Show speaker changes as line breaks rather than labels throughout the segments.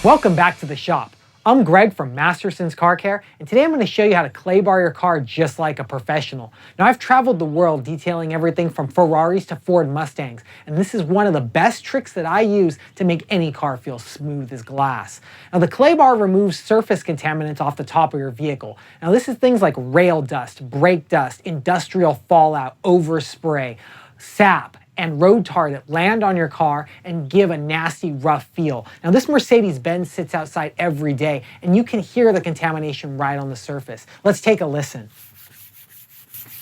Welcome back to the shop. I'm Greg from Masterson's Car Care, and today I'm going to show you how to clay bar your car just like a professional. Now, I've traveled the world detailing everything from Ferraris to Ford Mustangs, and this is one of the best tricks that I use to make any car feel smooth as glass. Now, the clay bar removes surface contaminants off the top of your vehicle. Now, this is things like rail dust, brake dust, industrial fallout, overspray, sap, and road tar that land on your car and give a nasty, rough feel. Now, this Mercedes-Benz sits outside every day, and you can hear the contamination right on the surface. Let's take a listen.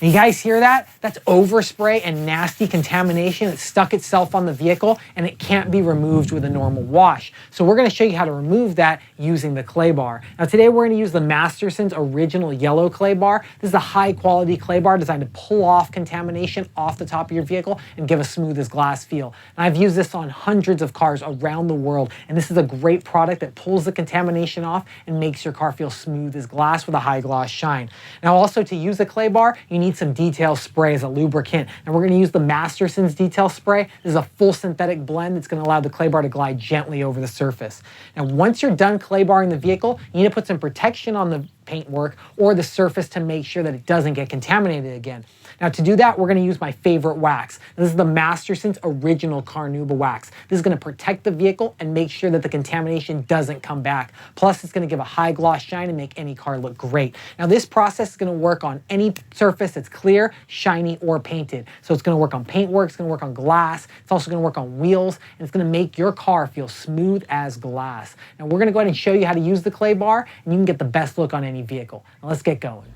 You guys hear that? That's overspray and nasty contamination that stuck itself on the vehicle, and it can't be removed with a normal wash. So we're going to show you how to remove that using the clay bar. Now today we're going to use the Masterson's original yellow clay bar. This is a high quality clay bar designed to pull off contamination off the top of your vehicle and give a smooth as glass feel. And I've used this on hundreds of cars around the world, and this is a great product that pulls the contamination off and makes your car feel smooth as glass with a high gloss shine. Now also, to use the clay bar, you need some detail spray as a lubricant, and we're going to use the Masterson's detail spray. This is a full synthetic blend that's going to allow the clay bar to glide gently over the surface. Now once you're done clay barring the vehicle, you need to put some protection on the paintwork or the surface to make sure that it doesn't get contaminated again. Now to do that, we're going to use my favorite wax. This is the Masterson's original CARNAUBA wax. This is going to protect the vehicle and make sure that the contamination doesn't come back. Plus, it's going to give a high gloss shine and make any car look great. Now this process is going to work on any surface that's clear, shiny, or painted. So it's going to work on paintwork, it's going to work on glass, it's also going to work on wheels, and it's going to make your car feel smooth as glass. Now we're going to go ahead and show you how to use the clay bar, and you can get the best look on any vehicle. Now let's get going.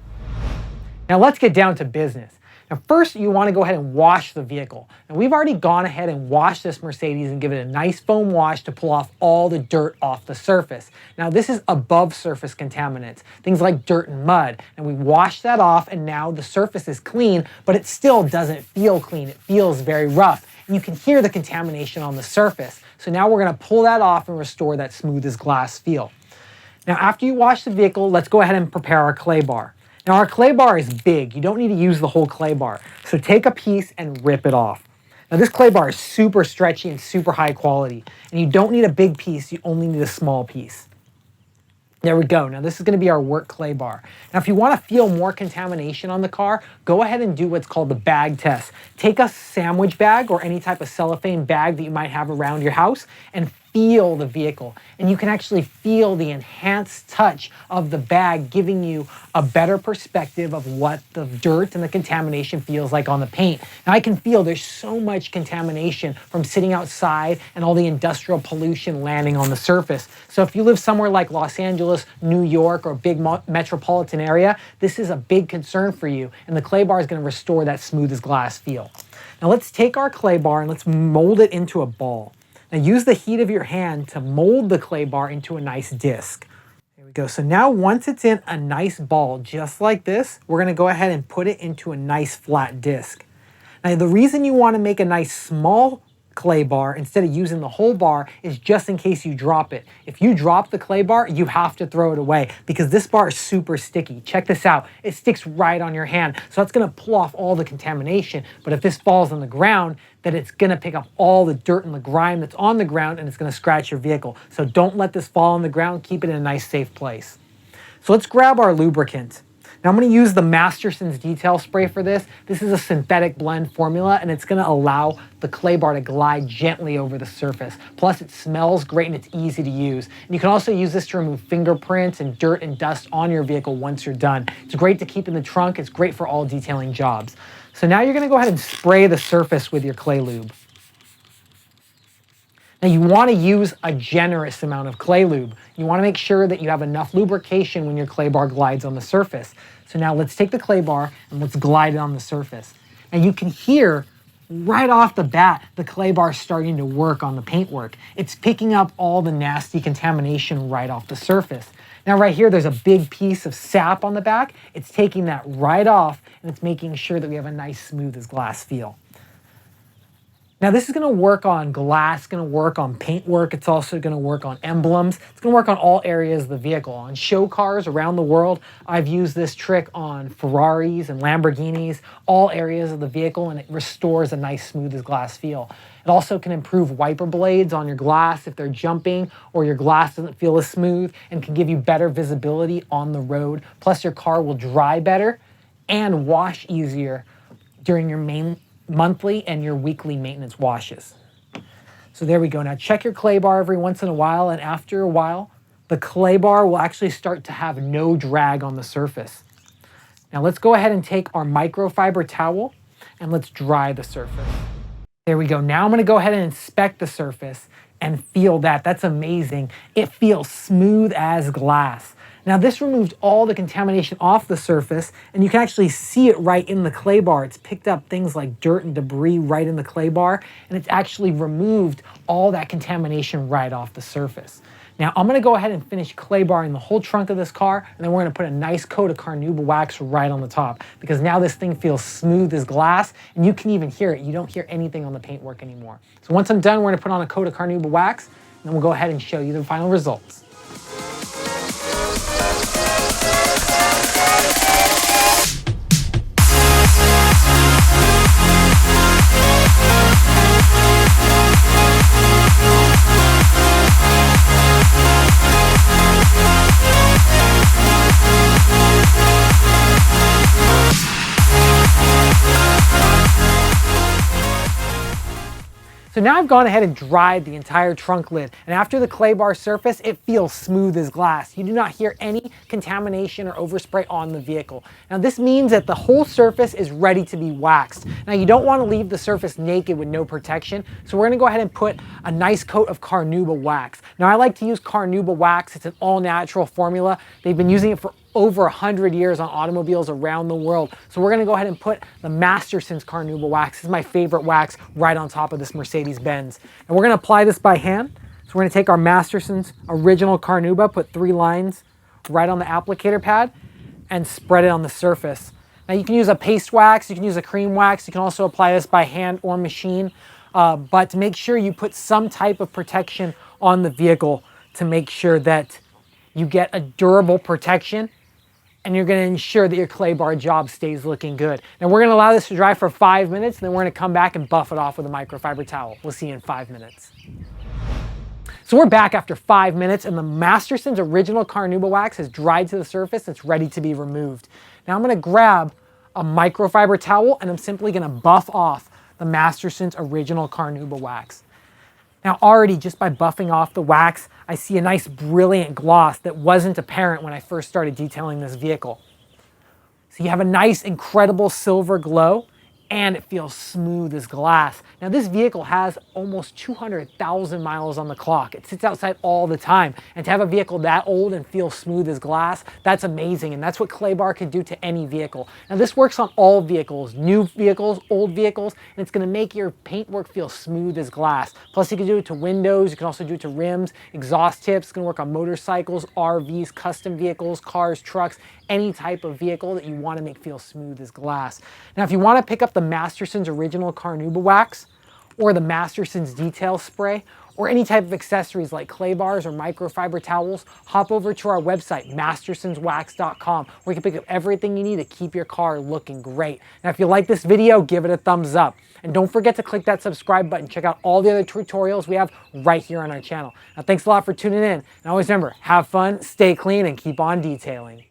Now let's get down to business. Now first, you want to go ahead and wash the vehicle. Now we've already gone ahead and washed this Mercedes and given it a nice foam wash to pull off all the dirt off the surface. Now this is above surface contaminants, things like dirt and mud. And we washed that off, and now the surface is clean, but it still doesn't feel clean. It feels very rough. And you can hear the contamination on the surface. So now we're going to pull that off and restore that smooth as glass feel. Now after you wash the vehicle, let's go ahead and prepare our clay bar. Now our clay bar is big. You don't need to use the whole clay bar. So take a piece and rip it off. Now this clay bar is super stretchy and super high quality, and you don't need a big piece, you only need a small piece. There we go. Now this is going to be our work clay bar. Now if you want to feel more contamination on the car, go ahead and do what's called the bag test. Take a sandwich bag or any type of cellophane bag that you might have around your house and feel the vehicle. And you can actually feel the enhanced touch of the bag, giving you a better perspective of what the dirt and the contamination feels like on the paint. Now I can feel there's so much contamination from sitting outside and all the industrial pollution landing on the surface. So if you live somewhere like Los Angeles, New York, or a big metropolitan area, this is a big concern for you, and the clay bar is going to restore that smooth as glass feel. Now let's take our clay bar and let's mold it into a ball. Now use the heat of your hand to mold the clay bar into a nice disc. There we go. So now once it's in a nice ball just like this, we're going to go ahead and put it into a nice flat disc. Now the reason you want to make a nice small clay bar instead of using the whole bar is just in case you drop it. If you drop the clay bar, you have to throw it away because this bar is super sticky. Check this out. It sticks right on your hand. So that's going to pull off all the contamination. But if this falls on the ground, then it's going to pick up all the dirt and the grime that's on the ground, and it's going to scratch your vehicle. So don't let this fall on the ground. Keep it in a nice safe place. So let's grab our lubricant. Now I'm going to use the Masterson's detail spray for this. This is a synthetic blend formula, and it's going to allow the clay bar to glide gently over the surface. Plus it smells great and it's easy to use. And you can also use this to remove fingerprints and dirt and dust on your vehicle once you're done. It's great to keep in the trunk. It's great for all detailing jobs. So now you're going to go ahead and spray the surface with your clay lube. Now you want to use a generous amount of clay lube. You want to make sure that you have enough lubrication when your clay bar glides on the surface. So now let's take the clay bar and let's glide it on the surface. And you can hear right off the bat the clay bar starting to work on the paintwork. It's picking up all the nasty contamination right off the surface. Now right here there's a big piece of sap on the back. It's taking that right off, and it's making sure that we have a nice smooth as glass feel. Now this is going to work on glass, going to work on paintwork, it's also going to work on emblems, it's going to work on all areas of the vehicle. On show cars around the world, I've used this trick on Ferraris and Lamborghinis, all areas of the vehicle, and it restores a nice smooth as glass feel. It also can improve wiper blades on your glass if they're jumping or your glass doesn't feel as smooth, and can give you better visibility on the road. Plus your car will dry better and wash easier during your monthly and your weekly maintenance washes. So there we go. Now check your clay bar every once in a while, and after a while, the clay bar will actually start to have no drag on the surface. Now let's go ahead and take our microfiber towel and let's dry the surface. There we go. Now I'm going to go ahead and inspect the surface and feel that. That's amazing. It feels smooth as glass. Now this removed all the contamination off the surface, and you can actually see it right in the clay bar. It's picked up things like dirt and debris right in the clay bar, and it's actually removed all that contamination right off the surface. Now I'm gonna go ahead and finish clay barring the whole trunk of this car, and then we're gonna put a nice coat of CARNAUBA wax right on the top, because now this thing feels smooth as glass, and you can even hear it. You don't hear anything on the paintwork anymore. So once I'm done, we're gonna put on a coat of CARNAUBA wax, and then we'll go ahead and show you the final results. So now I've gone ahead and dried the entire trunk lid, and after the clay bar surface, it feels smooth as glass. You do not hear any contamination or overspray on the vehicle. Now this means that the whole surface is ready to be waxed. Now you don't want to leave the surface naked with no protection, so we're going to go ahead and put a nice coat of CARNAUBA wax. Now I like to use CARNAUBA wax. It's an all-natural formula. They've been using it for over 100 years on automobiles around the world. So we're gonna go ahead and put the Masterson's CARNAUBA wax. This is my favorite wax, right on top of this Mercedes-Benz. And we're gonna apply this by hand. So we're gonna take our Masterson's original CARNAUBA, put 3 lines right on the applicator pad, and spread it on the surface. Now you can use a paste wax, you can use a cream wax, you can also apply this by hand or machine, but to make sure you put some type of protection on the vehicle to make sure that you get a durable protection, and you're going to ensure that your clay bar job stays looking good. Now we're going to allow this to dry for 5 minutes, and then we're going to come back and buff it off with a microfiber towel. We'll see you in 5 minutes. So we're back after 5 minutes, and the Masterson's original CARNAUBA wax has dried to the surface. It's ready to be removed. Now I'm going to grab a microfiber towel, and I'm simply going to buff off the Masterson's original CARNAUBA wax. Now already, just by buffing off the wax, I see a nice brilliant gloss that wasn't apparent when I first started detailing this vehicle. So you have a nice, incredible silver glow, and it feels smooth as glass. Now this vehicle has almost 200,000 miles on the clock. It sits outside all the time, and to have a vehicle that old and feel smooth as glass, that's amazing, and that's what clay bar can do to any vehicle. Now this works on all vehicles, new vehicles, old vehicles, and it's gonna make your paintwork feel smooth as glass. Plus you can do it to windows, you can also do it to rims, exhaust tips. It's gonna work on motorcycles, RVs, custom vehicles, cars, trucks, any type of vehicle that you want to make feel smooth as glass. Now if you want to pick up the Masterson's original CARNAUBA wax, or the Masterson's detail spray, or any type of accessories like clay bars or microfiber towels, hop over to our website, mastersonswax.com, where you can pick up everything you need to keep your car looking great. Now if you like this video, give it a thumbs up. And don't forget to click that subscribe button. Check out all the other tutorials we have right here on our channel. Now thanks a lot for tuning in. And always remember, have fun, stay clean, and keep on detailing.